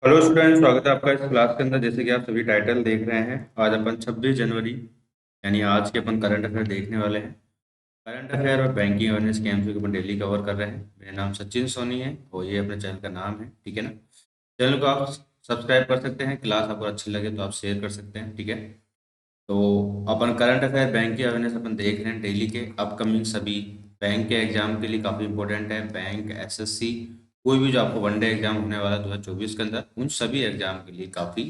Hello student, स्वागत है आपका इस क्लास के अंदर। जैसे कि आप सभी टाइटल देख रहे हैं, आज अपन 26 जनवरी यानी आज के अपन करंट अफेयर देखने वाले हैं। करंट अफेयर और बैंकिंग अवेयरनेस के एमसीक्यू अपन डेली कवर कर रहे हैं। मेरा नाम सचिन सोनी है और ये अपने चैनल का नाम है, ठीक है ना। चैनल को आप सब्सक्राइब कर सकते हैं। क्लास आपको अच्छी लगे तो आप शेयर कर सकते हैं, ठीक है। तो अपन करंट अफेयर बैंकिंग अवेयरनेस अपन देख रहे हैं डेली के अपकमिंग सभी बैंक के एग्जाम के लिए काफ़ी इंपॉर्टेंट है। बैंक, एसएससी, कोई भी जो आपको वनडे एग्जाम होने वाला 2024 के अंदर, उन सभी एग्जाम के लिए काफ़ी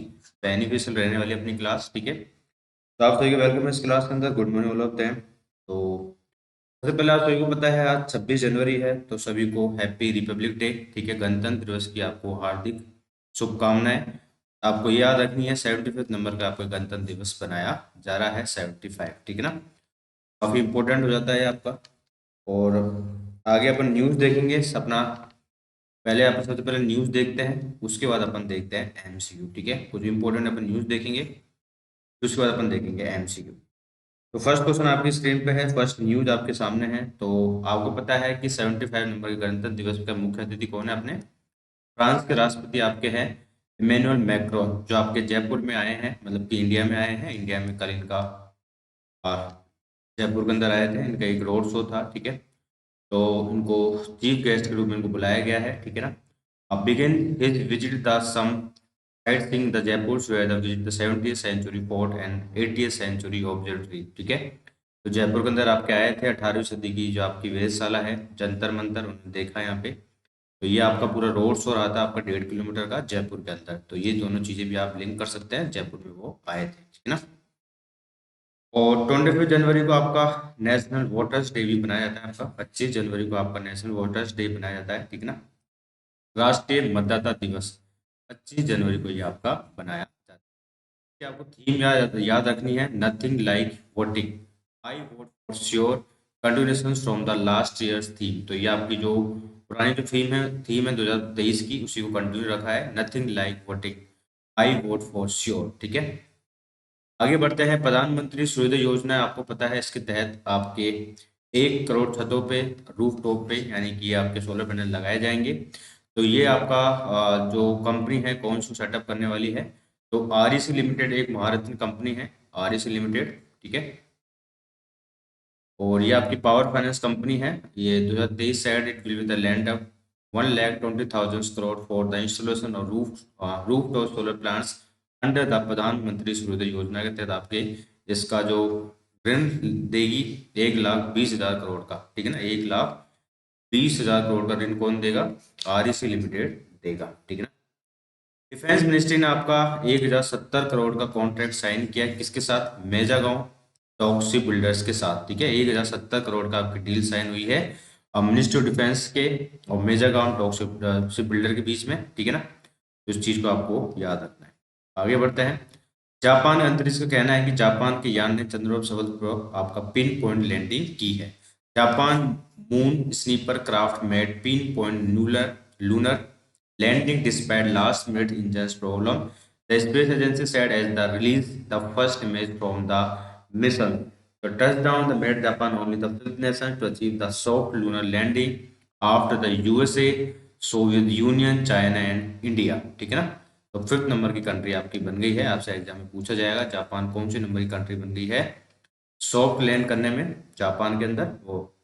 बेनिफिशियल रहने वाली है अपनी क्लास, ठीक है। तो आप सभी को वेलकम है इस क्लास के अंदर। Good morning all of them. तो सबसे पहले आप सभी को पता है आज 26 जनवरी है, तो सभी को हैप्पी रिपब्लिक डे, ठीक है। गणतंत्र दिवस की आपको हार्दिक शुभकामनाएं। आपको ये याद रखनी है 75 नंबर का आपको गणतंत्र दिवस बनाया जा रहा है, 75, ठीक है ना। काफ़ी इंपॉर्टेंट हो जाता है आपका। और आगे अपन न्यूज़ देखेंगे अपना। पहले अपन सबसे पहले न्यूज़ देखते हैं, उसके बाद अपन देखते हैं एमसीक्यू, ठीक है। कुछ इंपॉर्टेंट अपन न्यूज़ देखेंगे, फिर उसके बाद अपन देखेंगे एमसीक्यू। तो फर्स्ट क्वेश्चन आपकी स्क्रीन पे है, फर्स्ट न्यूज आपके सामने है। तो आपको पता है कि 75 नंबर के गणतंत्र दिवस का मुख्य अतिथि कौन है अपने? फ्रांस के राष्ट्रपति आपके हैं इमैनुअल मैक्रोन, जो आपके जयपुर में आए हैं, मतलब कि इंडिया में आए हैं। इंडिया में कल इनका आ, जयपुर के अंदर आए थे, इनका एक रोड शो था, ठीक है। तो उनको चीफ गेस्ट के रूप में इनको बुलाया गया है, ठीक है ना। अब begin his visit the some sightseeing the Jaipur where the visit the 70th century fort and 80th century observatory, ठीक है। तो जयपुर के अंदर आपके आए थे 18वीं सदी की जो आपकी वेधशाला है, जंतर मंतर, उन्होंने देखा यहाँ पे। तो ये आपका पूरा रोड शो रहा था आपका 1.5 किलोमीटर का जयपुर के अंदर। तो ये दोनों चीजें भी आप लिंक कर सकते हैं, जयपुर में वो आए थे, ठीक है ना। और 25 जनवरी को आपका नेशनल वोटर्स डे भी मनाया जाता है। आपका 25 जनवरी को आपका नेशनल वोटर्स डे मनाया जाता है, ठीक है ना। राष्ट्रीय मतदाता दिवस 25 जनवरी को ये आपका बनाया जाता है। कि आपको थीम याद रखनी है, nothing like voting, I vote for sure, continuation from the last years theme. तो ये आपकी जो पुरानी जो थीम है 2023 की, उसी को कंटिन्यू रखा है, nothing like voting, I vote for sure, ठीक है। आगे बढ़ते हैं। प्रधानमंत्री सूर्योदय योजना, आपको पता है इसके तहत आपके 1 करोड़ छतों पे, रूफ टॉप पे, यानी कि आपके सोलर पैनल लगाए जाएंगे। तो ये आपका जो कंपनी है कौन सी सेटअप करने वाली है? तो आरईसी लिमिटेड एक महारत्न कंपनी है, आरईसी लिमिटेड, ठीक है। और ये आपकी पावर फाइनेंस कंपनी है। ये 2023 said it will be the land of 1,20,000 crore for the installation of rooftop solar plants under the प्रधानमंत्री सूर्योदय योजना के तहत आपके इसका जो ऋण देगी 1,20,000 करोड़ का, ठीक है ना। 1,20,000 करोड़ का ऋण कौन देगा? आरईसी लिमिटेड देगा, ठीक है ना। डिफेंस मिनिस्ट्री ने आपका 1,070 करोड़ का कॉन्ट्रैक्ट साइन किया, किसके साथ? मेजागांव टॉक्सी बिल्डर्स के साथ, ठीक है। 1,070 करोड़ का आपकी डील साइन हुई है मिनिस्ट्री ऑफ डिफेंस के और मेजागांव टॉक्सी बिल्डर के बीच में, ठीक है ना। तो इस चीज को आपको याद रखना है। आगे बढ़ते हैं। जापान अंतरिक्ष का कहना है कि जापान के यान ने चंद्रमा सफल पर आपका पिन पॉइंट लैंडिंग की है। Japan moon sniper craft made pin point lunar landing despite last-minute engine problem. The space agency said as the release the first image from the mission. The touchdown made Japan only the fifth nation to achieve the soft lunar landing after the USA, Soviet union, China and India, ठीक है ना। तो fifth number की country आपकी बन गई है। आपसे एग्जाम में पूछा जाएगा जापान कौन सी नंबर की कंट्री बन गई है सॉफ्ट लैंड करने में जापान के अंदर, वो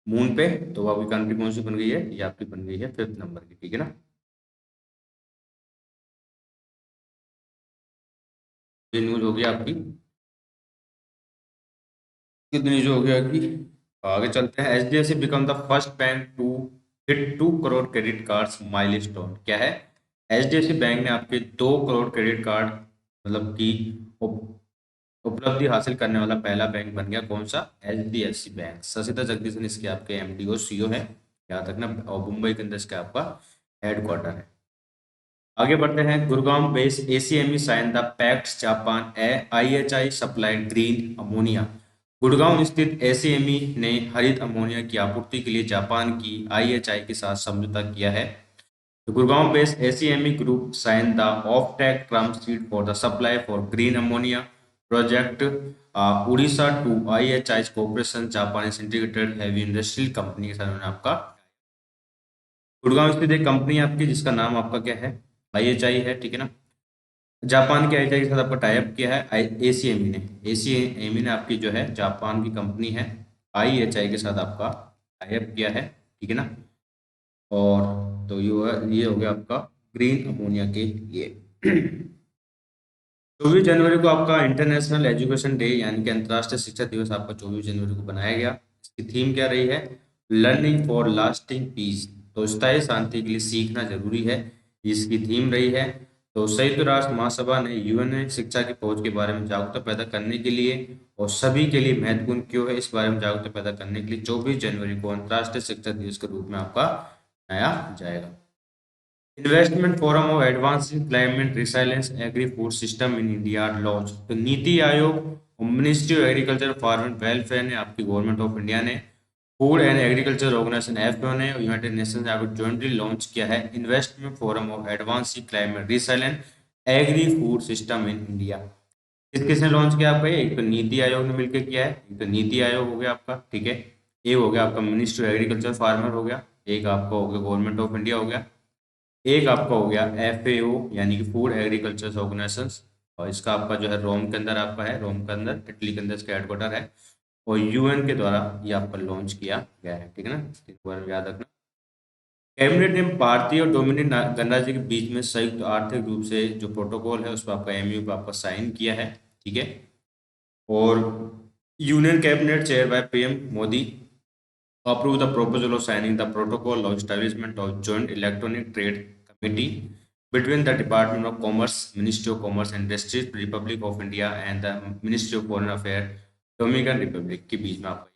मून पे। तो वो आपकी कंट्री कौन सी बन गई है? ये आपकी बन गई है फिफ्थ नंबर की, ठीक है ना। ये न्यूज हो गई आपकी, कितनी न्यूज हो गया कि आगे चलते हैं। HDFC become the first bank to hit 2 crore credit cards milestone, क्या है? एचडीएफसी बैंक ने आपके 2 करोड़ क्रेडिट कार्ड मतलब की उपलब्धि हासिल करने वाला पहला बैंक बन गया। कौन सा? HDFC bank. शशिता जगदीशन इसके आपके एमडी और सीईओ है, याद रखना। और मुंबई के अंदर इसका आपका हेडक्वार्टर है। आगे बढ़ते हैं। Gurgaon based ACME sign the pact Japan IHI supply green ammonia. Gurgaon स्थित एसीएमई ने हरित अमोनिया की आपूर्ति के लिए जापान की आईएचआई के साथ समझौता किया है। The Gurgaon-based ACME Group signed the off-take term sheet for the supply for green ammonia project Odisha to IHI's Corporation Japanese Integrated Heavy Industrial Company के साथ उन्होंने आपका गुड़गांव स्थित एक कंपनी है आपकी जिसका नाम आपका क्या है, IHI है, ठीक है ना। जापान के IHI के साथ आपका टाइप किया है ACME ने। ACME ने आपकी जो है जापान की कंपनी है IHI के साथ आपका टाइप किया है, ठीक है ना। और तो ये हो गया आपका ग्रीन अमोनिया के लिए। 24 जनवरी को आपका इंटरनेशनल एजुकेशन डे यानी कि अंतर्राष्ट्रीय शिक्षा दिवस आपका 24 जनवरी को बनाया गया। इसकी थीम क्या रही है, लर्निंग फॉर लास्टिंग पीस, तो स्थायी शांति के लिए सीखना जरूरी है, इसकी थीम रही है। तो संयुक्त राष्ट्र महासभा ने UN शिक्षा की पहुंच के बारे में जागरूकता पैदा करने के लिए और सभी के लिए महत्वपूर्ण क्यों है इस बारे में जागरूकता पैदा करने के लिए 24 जनवरी को अंतर्राष्ट्रीय शिक्षा दिवस के रूप में आपका मनाया जाएगा। Investment forum of advancing climate resilience agri food system in India launch, तो नीति आयोग और ministry of agriculture farmer welfare ने, आपकी गवर्नमेंट ऑफ इंडिया ने, food and agriculture organisation FAO ने और यूनाइटेड नेशंस ने आपको ज्वाइंटली लॉन्च किया है investment forum of advancing climate resilient agree food system in India. किसने लॉन्च किया आपका, एक तो नीति आयोग ने मिलकर किया है, एक तो नीति आयोग हो गया आपका, ठीक है। एक हो गया आपका मिनिस्ट्री ऑफ एग्रीकल्चर फार्मर हो गया, एक आपका हो गया गवर्नमेंट ऑफ इंडिया हो गया, एक आपका हो गया FAO यानी कि फूड एग्रीकल्चर ऑर्गेनाइजेशन, और इसका आपका जो है रोम के अंदर आपका है, रोम के अंदर इटली के अंदर इसका हेडक्वार्टर है, और UN के द्वारा ये आपका लॉन्च किया गया है, ठीक है ना, एक बार याद रखना। कैबिनेट ने भारतीय और डोमिनिकन गणराज्य के बीच में संयुक्त आर्थिक रूप से जो प्रोटोकॉल है उस पर आपका MOU पर आपका साइन किया है, ठीक है। और union cabinet chair by PM Modi approve the proposal of signing the protocol of establishment of joint electronic trade committee between the Department of Commerce, Ministry of Commerce and Industries, Republic of India and the Ministry of Foreign Affairs, Dominican Republic के बीच में आपका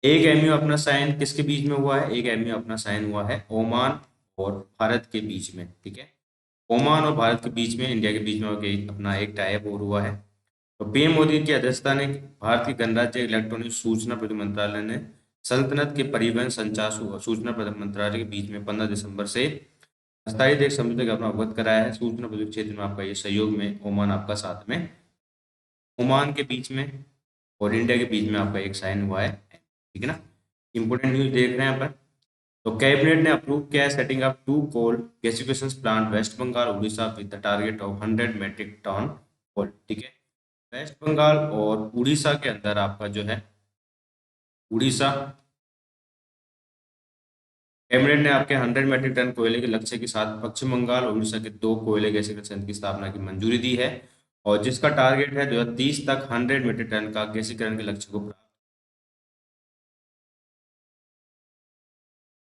एक MOU अपना sign किसके बीच में हुआ है, एक MOU अपना साइन हुआ है ओमान और भारत के बीच में, ठीक है। ओमान और भारत के बीच में, इंडिया के बीच में अपना एक टाइप और हुआ है। तो PM मोदी की अध्यक्षता ने भारत के गणराज्य इलेक्ट्रॉनिक सूचना प्रौद्योगिकी मंत्रालय ने सल्तनत के परिवहन संचार सूचना प्रौद्योगिकी मंत्रालय के बीच में 15 दिसंबर से अस्थायी देश समझौते का अपना अवगत कराया है। सूचना प्रौद्योगिकी क्षेत्र में आपका ये सहयोग में ओमान आपका साथ में, ओमान के बीच में और इंडिया के बीच में आपका एक साइन हुआ है, ठीक है ना। इंपोर्टेंट न्यूज देख रहे हैं यहाँ पर। तो कैबिनेट ने अप्रूव किया है setting up 2 coal gasification plant West Bengal Orissa with the target of 100 metric ton coal, ठीक है। वेस्ट बंगाल और उड़ीसा के अंदर आपका जो है उड़ीसा कैबिनेट ने आपके 100 मेट्रिक टन कोयले के लक्ष्य के साथ पश्चिम बंगाल और उड़ीसा के 2 कोयले गैसीकरण संयंत्र की स्थापना की मंजूरी दी है और जिसका टारगेट है 2030 तक 100 मीट्रिक टन का गैसीकरण के लक्ष्य को प्राप्त।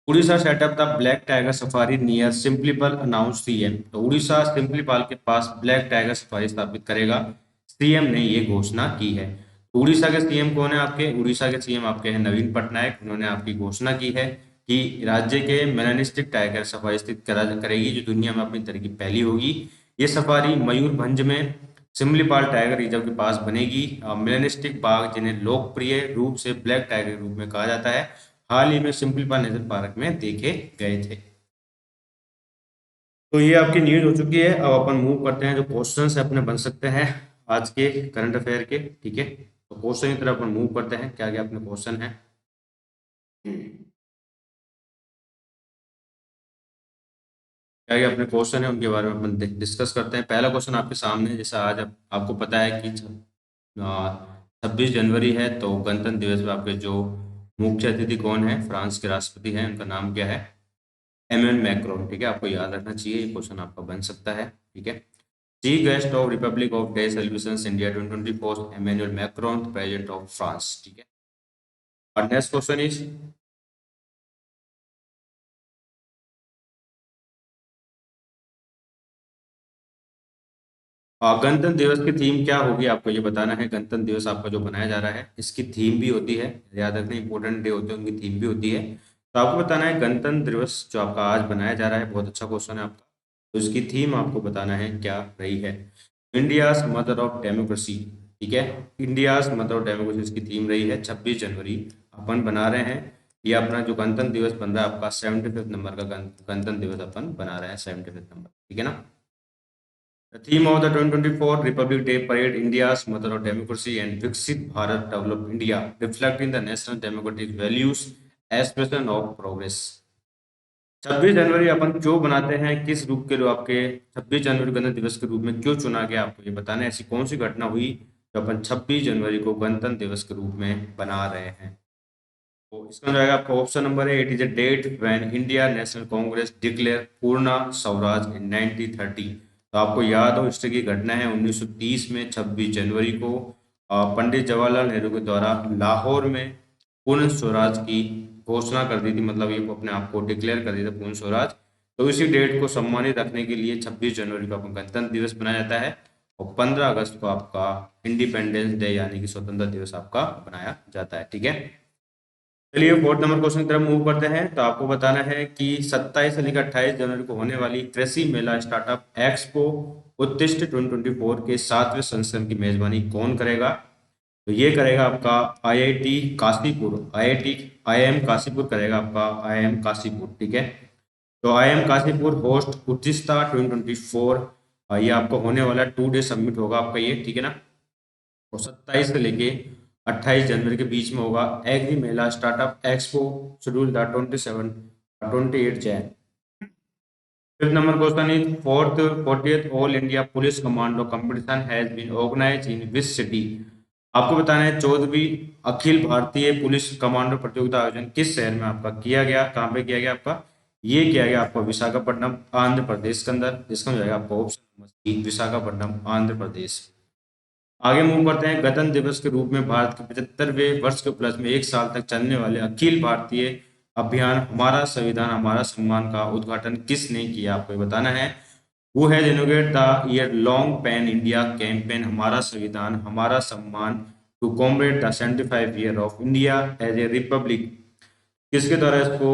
Orissa setup the black tiger safari near Similipal announce CM, तो उड़ीसा सिंपलीपाल के पास ब्लैक टाइगर सफारी स्थापित करेगा, CM ने ये घोषणा की है। तो उड़ीसा के CM कौन है आपके, उड़ीसा के CM आपके हैं नवीन पटनायक, उन्होंने आपकी घोषणा की है कि राज्य के मेलानिस्टिक टाइगर सफारी स्थित करेगी जो दुनिया में अपनी तरह की पहली होगी। ये सफारी मयूरभंज में सिमलीपाल टाइगर रिजर्व के पास बनेगी। मेलानिस्टिक बाघ जिन्हें लोकप्रिय रूप से ब्लैक टाइगर के रूप में कहा जाता है हाल ही में सिंपलीपाल नेशनल पार्क में देखे गए थे। तो ये आपकी न्यूज हो चुकी है। अब अपन मूव करते हैं जो क्वेश्चंस अपने बन सकते हैं आज के करंट अफेयर के, ठीक है। तो क्वेश्चन की तरफ अपन मूव करते हैं, क्या क्या अपने क्वेश्चन है, क्या क्या अपने क्वेश्चन है उनके बारे में अपन डिस्कस करते हैं। पहला क्वेश्चन आपके सामने है, जैसा आज आपको पता है कि 26 जनवरी है, तो गणतंत्र दिवस में आपके जो मुख्य अतिथि कौन है, फ्रांस के राष्ट्रपति हैं, उनका नाम क्या है, Emmanuel मैक्रोन, ठीक है। आपको याद रखना चाहिए, ये क्वेश्चन आपका बन सकता है, ठीक है। Chief guest of Republic of day celebration India 2024 Emmanuel Macron, president of France, ठीक है। और नेक्स्ट क्वेश्चन इज गणतंत्र दिवस की थीम क्या होगी, आपको ये बताना है। गणतंत्र दिवस आपका जो बनाया जा रहा है इसकी थीम भी होती है, याद रखना, इंपॉर्टेंट डे होते हैं उनकी थीम भी होती है। तो आपको बताना है गणतंत्र दिवस जो आपका आज बनाया जा रहा है, बहुत अच्छा क्वेश्चन है आपका, तो इसकी थीम आपको बताना है क्या रही है। इंडियाज मदर ऑफ डेमोक्रेसी, ठीक है, इंडियाज मदर ऑफ डेमोक्रेसी इसकी थीम रही है। 26 जनवरी अपन बना रहे हैं, ये अपना जो गणतंत्र दिवस बन रहा है आपका 75 नंबर का गणतंत्र दिवस अपन बना रहे हैं, 75 नंबर, ठीक है ना। The theme of the 2024 Republic Day Parade, India's Mother of Democracy and Viksit Bharat Develop India, reflecting the national democratic values, expression of progress. 26 जनवरी अपन क्यों बनाते हैं, किस रूप के लिए आपके 26 जनवरी गणतंत्र दिवस के रूप में क्यों चुना गया, आपको ये बताना है। ऐसी कौन सी घटना हुई जो अपन 26 जनवरी को गणतंत्र दिवस के रूप में बना रहे हैं। तो इसका जो आएगा आपका ऑप्शन नंबर है, it is a date when India National Congress declare Purna Swaraj इन 1930। तो आपको याद हो हिस्ट्री की घटना है 1930 में 26 जनवरी को पंडित जवाहरलाल नेहरू के द्वारा लाहौर में पूर्ण स्वराज की घोषणा कर दी थी, मतलब ये अपने आप को डिक्लेयर कर दिया था पूर्ण स्वराज। तो इसी डेट को सम्मानित रखने के लिए 26 जनवरी को अपना गणतंत्र दिवस मनाया जाता है, और 15 अगस्त को आपका इंडिपेंडेंस डे यानी कि स्वतंत्रता दिवस आपका बनाया जाता है। ठीक है, चलिए फोर्थ नंबर क्वेश्चन की तरफ मूव करते हैं। तो आपको बताना है कि 27 से लेकर 28 जनवरी को होने वाली कृषि मेला स्टार्टअप एक्सपो उत्कृष्ट 2024 के 7वें संस्करण की मेजबानी कौन करेगा। तो ये करेगा आपका आईआईटी काशीपुर, आईआईएम काशीपुर करेगा आपका आईआईएम काशीपुर। ठीक है, तो आईआईएम काशीपुर होस्ट उत्कृष्टता 2024, ये आपको होने वाला 2 डे सबमिट होगा आपका ये, ठीक है ना। और 27 से लेके 28 जनवरी के बीच में होगा agri Mela startup expo schedule the 28 जैन। Fifth number question is fourth 40th all India police commando competition has been organised in which city. आपको बताना है 14वीं अखिल भारतीय पुलिस कमांडो प्रतियोगिता आयोजन किस शहर में आपका किया गया, कहाँ पे किया गया आपका, ये किया गया आपका विशाखापट्टनम आंध्र प्रदेश के अंदर। इसका हो जाएगा आपका option number C, Visakhapatnam Andhra Pradesh. आगे मूव करते हैं, गणतंत्र दिवस के रूप में भारत के 75वें वर्ष के उपलक्ष्य में 1 साल तक चलने वाले अखिल भारतीय अभियान हमारा संविधान हमारा सम्मान का उद्घाटन किसने किया, आपको ये बताना है। Who has inaugurated the year long pan India campaign Hamara Samvidhan Hamara Samman to combat the 75 year of India as a republic, किसके द्वारा इसको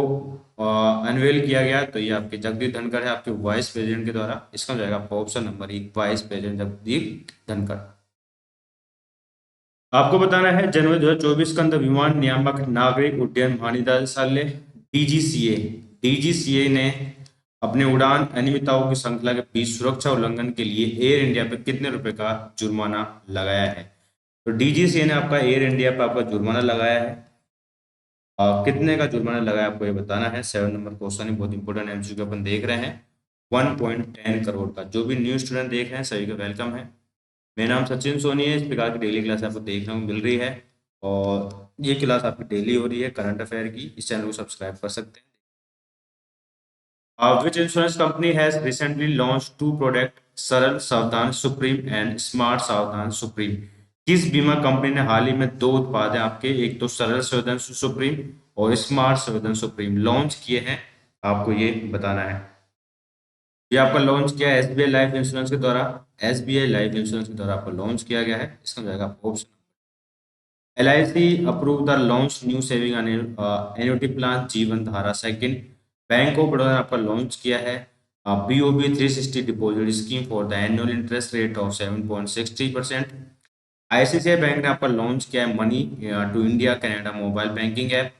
अनवेल किया गया। तो ये आपके जगदीप धनखड़ है, आपके वाइस प्रेसिडेंट के द्वारा। इसका हो जाएगा आपका option number 1, vice president Jagdeep Dhankhar. आपको बताना है जनवरी 2024 के अंदर विमान नियामक नागरिक उड्डयन महानिदेशालय डीजीसीए डीजीसीए ने अपने उड़ान अनियमितताओं की श्रृंखला के बीच सुरक्षा उल्लंघन के लिए एयर इंडिया पे कितने रुपए का जुर्माना लगाया है। तो डीजीसीए ने आपका एयर इंडिया पे आपका जुर्माना लगाया है, कितने का जुर्माना लगाया आपको ये बताना है। 7 नंबर क्वेश्चन है, बहुत इंपॉर्टेंट एमसीक्यू अपन देख रहे हैं। 1.10 करोड़ का। जो भी न्यू स्टूडेंट देख रहे हैं सभी का वेलकम है। मेरा नाम सचिन सोनी है, इस प्रकार की डेली क्लास आपको देखने को मिल रही है, और ये क्लास आपकी डेली हो रही है करंट अफेयर की। इस चैनल को सब्सक्राइब कर सकते हैं। Which insurance company has recently launched two product सरल सावधान सुप्रीम एंड स्मार्ट सावधान सुप्रीम। किस बीमा कंपनी ने हाल ही में 2 उत्पाद हैं आपके, एक तो सरल सावधान सुप्रीम और स्मार्ट सावधान सुप्रीम लॉन्च किए हैं, आपको ये बताना है। ये आपका लॉन्च किया है एसबीआई लाइफ इंश्योरेंस के द्वारा, एसबीआई लाइफ इंश्योरेंस के द्वारा आपको लॉन्च किया गया है। इसका जाएगा आपका option. LIC approve the launch new saving annuity plan जीवन धारा सेकंड। बैंक ऑफ बड़ौदा ने आपका लॉन्च किया है BOB 360 deposit scheme for the annual interest rate of 7.60%। ICICI bank ने आपका लॉन्च किया है money to India Canada mobile banking app,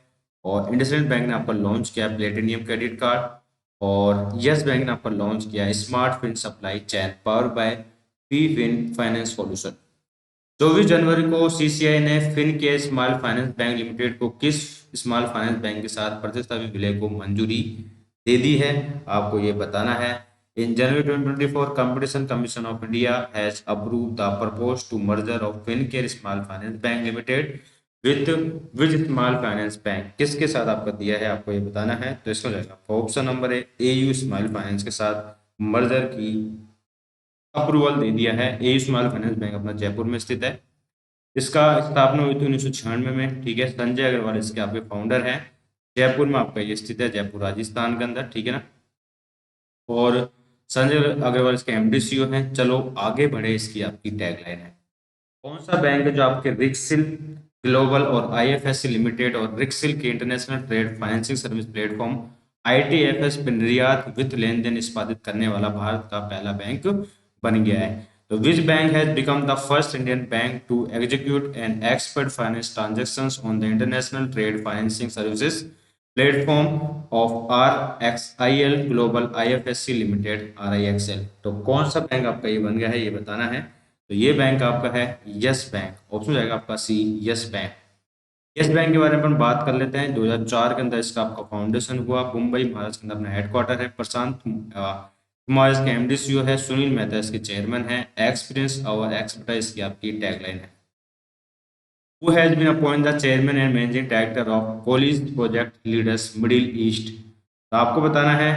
और इंडसइंड बैंक ने आपका लॉन्च किया है प्लेटिनियम क्रेडिट कार्ड, और यस बैंक ने आपका लॉन्च किया है smart fin supply chain power by P fin finance solution. 24 जनवरी को सीसीआई ने Fincare small finance bank limited को किस स्मॉल फाइनेंस बैंक के साथ प्रतिस्पर्धी विलय को मंजूरी दे दी है, आपको ये बताना है। In January 2024 competition commission of India has approve the propose to merger of Fincare small finance bank limited with which small finance bank, किसके साथ आपका दिया है, आपको ये बताना है। तो इसका जाएगा ऑप्शन नंबर है AU स्मॉल फाइनेंस के साथ मर्जर की अप्रूवल दे दिया है। ए स्मॉल फाइनेंस बैंक अपना जयपुर में स्थित है। इसका स्थापना हुई थी 1996 में, ठीक है। संजय अग्रवाल इसके आपके फाउंडर हैं। जयपुर में आपका ये स्थित है, जयपुर राजस्थान के अंदर, ठीक है ना। और संजय अग्रवाल इसके MD CEO हैं। चलो आगे बढ़े, इसकी आपकी टैगलाइन है। कौन सा बैंक है जो आपके रिक्सिल ग्लोबल और IFSC लिमिटेड और रिक्सिल के international trade financing service platform ITFS पे निर्यात वित्त लेन देन निष्पादित करने वाला भारत का पहला बैंक बन गया है। तो which bank has become the first Indian bank to execute and expert finance transactions on the international trade financing services platform of RXIL global IFSC limited RIXL। तो कौन सा बैंक आपका ये बन गया है, ये बताना है। तो ये बैंक आपका है यस बैंक, ऑप्शन जाएगा आपका सी, यस बैंक। यस बैंक के बारे में अपन बात कर लेते हैं। 2004 के अंदर इसका आपका फाउंडेशन हुआ। मुंबई महाराष्ट्र के अंदर अपना हेडक्वार्टर है। प्रशांत कुमार इसके एमडी सीईओ है। सुनील मेहता इसके चेयरमैन है। एक्सपीरियंस और एक्सपर्टाइज की आपकी टैगलाइन है। Who has been appointed the chairman and managing director of Colis Project Leaders Middle East? तो आपको बताना है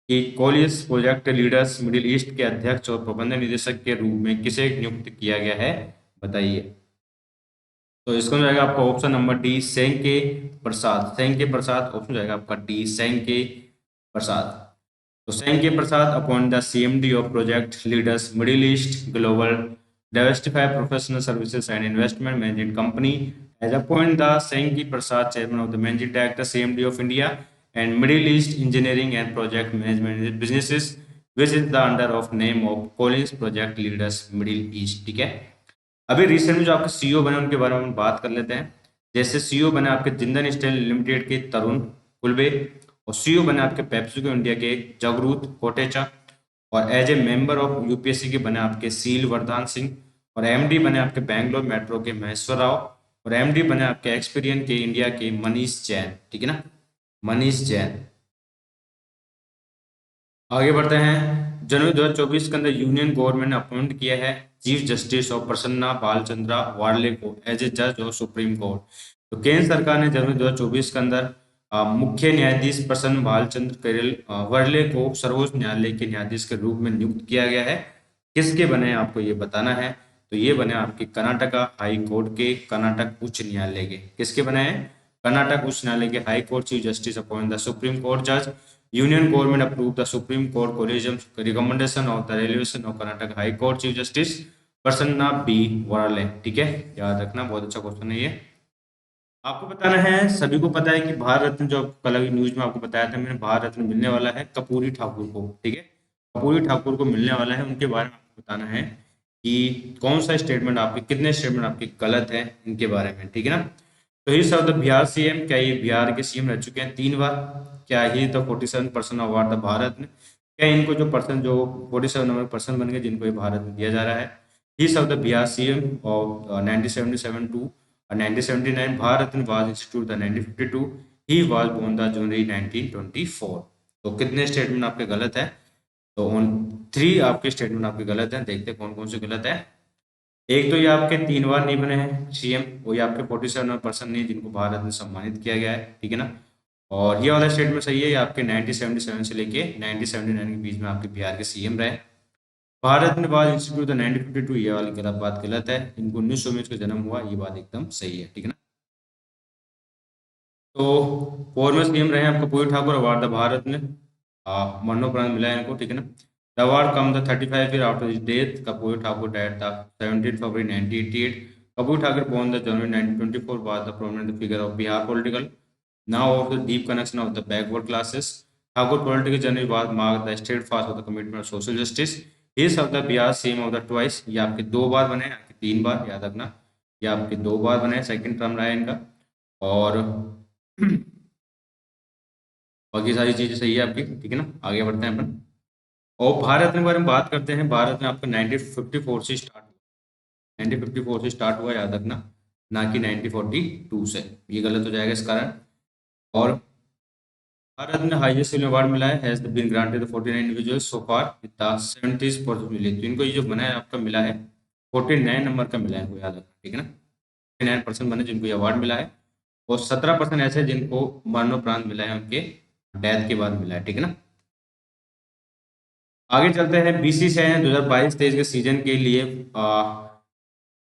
कि कोलिस प्रोजेक्ट लीडर्स मिडिल ईस्ट के अध्यक्ष और प्रबंध निदेशक के रूप में किसे नियुक्त किया गया है, बताइए। तो इसका हो जाएगा आपका option number D, Senke Prasad. Senke Prasad option जाएगा आपका डी, सेंके प्रसाद। तो Senke Prasad appoint the CMD of project leaders Middle East global diversify professional services and investment management company as appoint the Senki Prasad chairman of the managing director CMD of India and Middle East engineering and project management businesses which is the under of name of Collins project leaders Middle East. ठीक है, अभी recent में जो आपके CEO बने उनके बारे में हम बात कर लेते हैं। जैसे सीईओ बने आपके जिंदन स्टील लिमिटेड के तरुण कुलबे, और सीईओ बने आपके पेप्सिको इंडिया के जगरूत कोटेचा, और as a member of UPSC के बने आपके सील वरदान सिंह, और एमडी बने आपके बैंगलोर मेट्रो के महेश्वर राव, और एमडी बने आपके एक्सपीरियन के इंडिया के मनीष जैन। ठीक है ना, मनीष जैन। आगे बढ़ते हैं। जनवरी 2024 के अंदर यूनियन गवर्नमेंट ने अपॉइंट किया है chief justice of Prasanna Balachandra वार्ले को एज ए जज ऑफ सुप्रीम कोर्ट। तो केंद्र सरकार ने जनवरी 2024 के अंदर मुख्य न्यायाधीश प्रसन्न बालचंद्र करेल वर्ले को सर्वोच्च न्यायालय के न्यायाधीश के रूप में नियुक्त किया गया है। किसके बने आपको ये बताना है। तो ये बने आपके कर्नाटका हाई कोर्ट के, कर्नाटक उच्च न्यायालय के। किसके बने हैं? कर्नाटक उच्च न्यायालय के High Court chief justice appoint the Supreme Court जज। Union government approve the Supreme Court collegium recommendation of the resolution of Karnataka High Court chief justice Prasanna B Varale. ठीक है, याद रखना, बहुत अच्छा क्वेश्चन है ये। आपको बताना है, सभी को पता है कि भारत रत्न, जो कल न्यूज में आपको बताया था मैंने, भारत रत्न मिलने वाला है कपूरी ठाकुर को। ठीक है, कपूरी ठाकुर को मिलने वाला है। उनके बारे में आपको बताना है कि कौन सा स्टेटमेंट आपके, कितने स्टेटमेंट आपके गलत है इनके बारे में। ठीक है ना। तो ही सर्व द बिहार सीएम, क्या ये बिहार के सीएम रह चुके हैं 3 बार? क्या he the 47 person award the Bharat में, क्या इनको जो पर्सन, जो 47 नंबर पर्सन बन गए जिनको ये भारत में दिया जा रहा है। He serve the Bihar CM of 1977 to 1979, Bharat Ratna was institute the 1952, he was born the January 1924। तो कितने स्टेटमेंट आपके गलत है? तो ऑन 3 आपके स्टेटमेंट आपके गलत हैं। देखते हैं कौन कौन से गलत है। एक तो ये आपके 3 बार नहीं बने हैं सीएम, वो ये आपके 47 पर्सन नहीं जिनको भारत में सम्मानित किया गया है। ठीक है ना। और ये वाला स्टेटमेंट सही है, ये आपके 1977 से लेके 1979 के बीच में आपके बिहार के सीएम रहे। भारत में बाद इंस्टीट्यूट 1952, ये वाली गलत बात गलत है। इनको 1900 में इसका जन्म हुआ, ये बात एकदम सही है। ठीक है ना। तो फॉर्मर सीएम रहे आपका कपूर ठाकुर, अवार्ड द भारत में मरणोपरांत मिला है इनको। ठीक है ना। The award come the 35 year after his death. Kapoor Thakur died the 17 February 1988। Kapoor Thakur born the January 1924 was the prominent figure of Bihar political, now of the deep connection of the backward classes. Thakur political journey was marked the steadfast of the commitment of social justice. He served the Bihar CM of the twice, ये आपके 2 बार बने, आपके 3 बार याद रखना, ये आपके 2 बार बने, second term रहा है इनका। और बाकी सारी चीजें सही है आपकी। ठीक है ना, आगे बढ़ते हैं अपन। और भारत के बारे में बात करते हैं। भारत में आपका 1954 से स्टार्ट हुआ, 1954 से स्टार्ट हुआ याद रखना, ना कि 1942 से। ये गलत हो जाएगा इस कारण। और भारत में हाईएस्ट सिविल अवार्ड मिला है, has been granted 49 individuals so far with the 70% मिले। तो इनको ये जो बना है आपका मिला है 49 नंबर का मिला है, इनको याद रखना। ठीक है ना, 49% बने जिनको ये अवार्ड मिला है, और 17% ऐसे जिनको मरणोपरांत मिला है, उनके डेथ के बाद मिला है। ठीक है ना। आगे चलते हैं। बीसीसीआई ने 2022-23 के सीजन के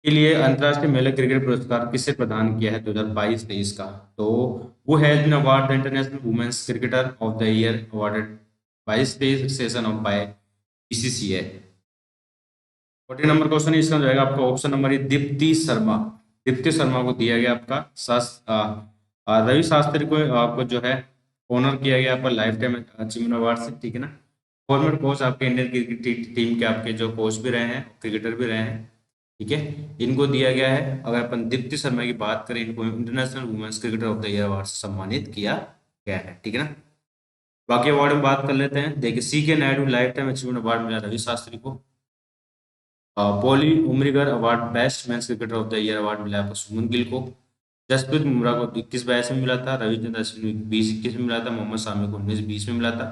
लिए अंतर्राष्ट्रीय महिला क्रिकेट पुरस्कार किसे प्रदान किया है 2022-23 का। तो वो has been award the international women's cricketer of the year awarded 22-23 session of by BCCI. 14 number question इसका हो जाएगा आपका ऑप्शन नंबर दीप्ति शर्मा। दीप्ति शर्मा को दिया गया आपका रवि शास्त्री को आपको जो है ऑनर किया गया आपका लाइफ टाइम अचीवमेंट अवार्ड से। ठीक है ना। फॉर्मर कोच आपके इंडियन क्रिकेट टीम के आपके जो कोच भी रहे हैं, क्रिकेटर भी रहे हैं। ठीक है, इनको दिया गया है। अगर अपन दीप्ति शर्मा की बात करें, इनको international women's cricketer of the year award से सम्मानित किया गया है। ठीक है ना। बाकी अवार्ड में बात कर लेते हैं। देखिए, सी के Naidu life time achievement award मिला रवि शास्त्री को। Poly Umrigar award best men's cricketer of the year award मिला आपको सुमन गिल को। जसप्रीत बुमराह को 21-22 में मिला था, रविचंद्रन अश्विन को 20-21 में मिला था, मोहम्मद शामी को 19-20 में मिला था।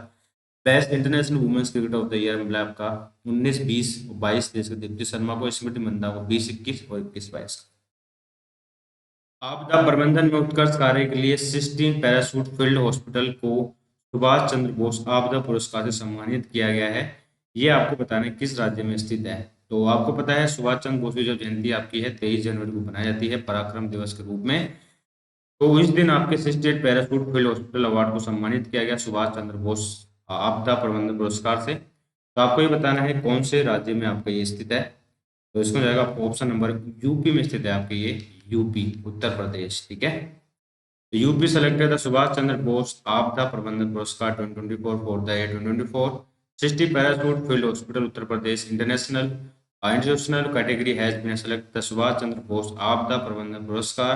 Best international women's cricketer of the year मिला आपका 19-20 और 22-23 का दीप्ति शर्मा को, स्मृति मंदाना को 20-21 और 21-22। आपदा प्रबंधन में उत्कृष्ट कार्य के लिए सिस्टीन पैराशूट फील्ड हॉस्पिटल को सुभाष चंद्र बोस आपदा पुरस्कार से सम्मानित किया गया है। ये आपको बताना है किस राज्य में स्थित है। तो आपको पता है सुभाष चंद्र बोस की जो जयंती आपकी है 23 जनवरी को बनाई जाती है पराक्रम दिवस के रूप में। तो इस दिन आपके सिस्टेट पैराशूट फील्ड हॉस्पिटल अवार्ड को सम्मानित किया गया सुभाष चंद्र बोस आपदा प्रबंधन पुरस्कार से। तो आपको ये बताना है कौन से राज्य में आपका ये स्थित है। तो इसमें जाएगा ऑप्शन नंबर यूपी में स्थित है आपके ये यूपी उत्तर प्रदेश। ठीक है, तो UP selected the Subhash Chandra Bose आपदा प्रबंधन पुरस्कार 2024 for the year 2024 60 parachute field hospital Uttar Pradesh international institutional category has been selected the Subhash Chandra Bose आपदा प्रबंधन पुरस्कार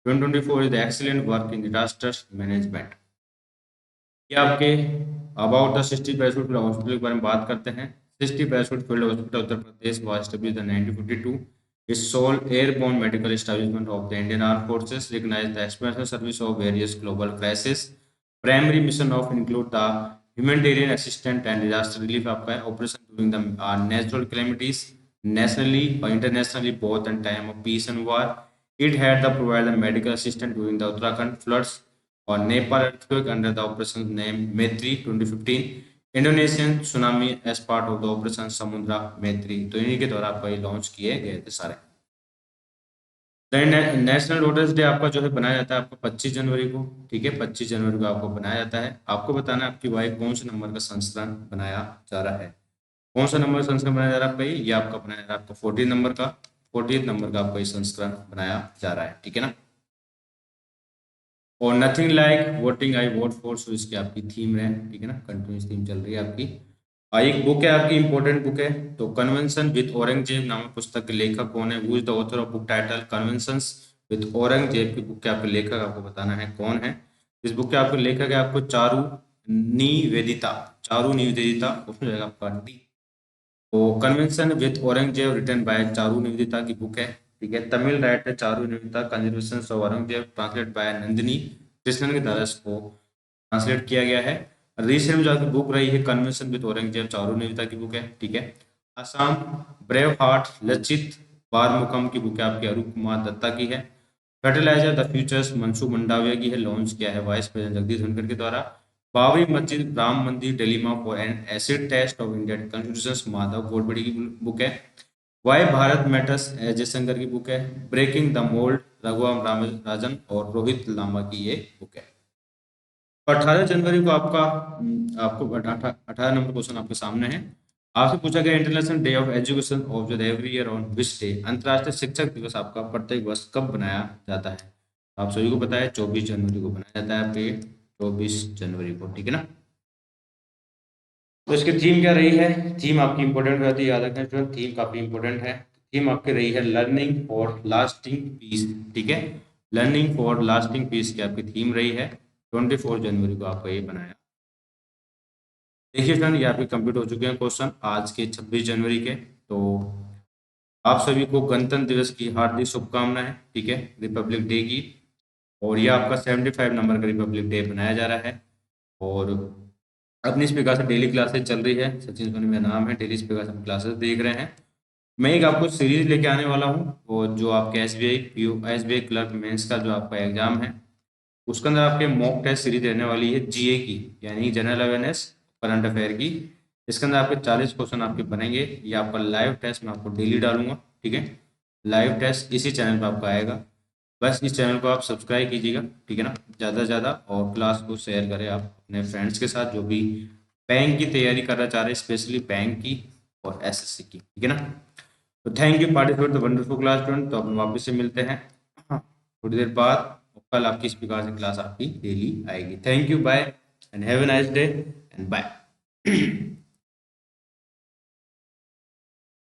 2024 is the excellent work in disaster management. ये आपके about the 60 parachute field hospital के बारे में बात करते हैं। 60 parachute field hospital Uttar Pradesh was established in 1952 is sole airborne medical establishment of the Indian Armed Forces, recognize the expansion service of various global crises. Primary mission of include the humanitarian assistance and disaster relief आपका है operation during the natural calamities nationally or internationally both in time of peace and war. It had the provide the medical assistance during the Uttarakhand floods or Nepal earthquake under the operation name Maitri 2015. Indonesian tsunami as part of the operation Samudra Maitri. तो इन्हीं के द्वारा आपका ये launch किए गए थे सारे। नेशनल डॉटर्स डे आपका जो है बनाया जाता है आपका 25 जनवरी को। ठीक है, 25 जनवरी को आपको बनाया जाता है। आपको बताना है आपकी वाई कौन से नंबर का संस्करण बनाया जा रहा है। कौन सा नंबर संस्करण बनाया जा रहा है आपका ये आपका बनाया जा रहा है आपका 14 नंबर का 14 नंबर का आपका ये संस्करण बनाया जा रहा है। ठीक है ना, और nothing like voting I vote for, so इसकी आपकी थीम है। ठीक है ना, कंटिन्यूस थीम चल रही है आपकी। एक बुक है आपकी इंपॉर्टेंट बुक है, तो कन्वेंशन विद औरंगजेब नामक पुस्तक के लेखक कौन है। Who is the author of book title conventions with Aurangzeb की बुक के आपके लेखक आपको बताना है कौन है। इस बुक के आपके लेखक है आपको चारू निवेदिता, चारू निवेदिता उसमें जाएगा आपका डी। तो convention with Aurangzeb written by Charu Nivedita की बुक है। ठीक है, Tamil writer Charu Nivedita conversation of Aurangzeb translate by Nandini Krishnan के द्वारा इसको ट्रांसलेट किया गया है। रिसेंट में जाकर बुक रही है कन्वेंशन विद औरंगजेब चारू निवेदिता की बुक है। ठीक है, असम ब्रेव हार्ट लचित बारमुकम की बुक है आपकी अरूप कुमार दत्ता की है। Fertiliser the futures Mansukh Mandaviya की है, लॉन्च किया है वाइस प्रेसिडेंट जगदीश धनखड़ के द्वारा। Babri Masjid Ram Mandir dilemma for an acid test of Indian constitution Madhav Godbole की बुक है। वाई भारत मैटर्स जयशंकर की बुक है। Breaking the mould Raghuram Rajan और रोहित लांबा की ये बुक है। 18 जनवरी को आपको 18 नंबर क्वेश्चन आपके सामने है। आपसे पूछा गया international day of education observe every year on which day, अंतर्राष्ट्रीय शिक्षक दिवस आपका प्रत्येक वर्ष कब बनाया जाता है। आप सभी को पता है 24 जनवरी को बनाया जाता है आपके 24 जनवरी को। ठीक है ना, तो इसकी थीम क्या रही है। थीम आपकी इंपॉर्टेंट रहती है, याद रखना स्टूडेंट, थीम काफी इंपॉर्टेंट है। थीम आपकी रही है लर्निंग फॉर लास्टिंग पीस। ठीक है, लर्निंग फॉर लास्टिंग पीस की आपकी थीम रही है। 24 जनवरी को आपका ये बनाया। देखिए फ्रेंड, ये आपके कंप्लीट हो चुके हैं क्वेश्चन आज के 26 जनवरी के। तो आप सभी को गणतंत्र दिवस की हार्दिक शुभकामनाएं। ठीक है, रिपब्लिक डे की। और ये आपका 75 नंबर का रिपब्लिक डे बनाया जा रहा है। और अपनी इस प्रकार से डेली क्लासेस चल रही है। सचिन सोनी मेरा नाम है, डेली इस प्रकार से हम क्लासेस देख रहे हैं। मैं एक आपको सीरीज लेके आने वाला हूँ, और जो आपके एसबीआई क्लर्क मेंस का जो आपका एग्जाम है उसके अंदर आपके मॉक टेस्ट सीरीज रहने वाली है जीए की, यानी जनरल अवेयरनेस करंट अफेयर की। इसके अंदर आपके 40 क्वेश्चन आपके बनेंगे। ये आपका लाइव टेस्ट मैं आपको डेली डालूंगा। ठीक है, लाइव टेस्ट इसी चैनल पर आपका आएगा। बस इस चैनल को आप सब्सक्राइब कीजिएगा। ठीक है ना, ज़्यादा से ज़्यादा, और क्लास को शेयर करें आप अपने फ्रेंड्स के साथ जो भी बैंक की तैयारी करना चाह रहे हैं, स्पेशली बैंक की और एसएससी की। ठीक है ना, तो thank you participate the wonderful class student. तो अपन वापस से मिलते हैं थोड़ी देर बाद। कल आपकी इस प्रकार से क्लास आपकी डेली आएगी। Thank you, bye and have a nice day and bye.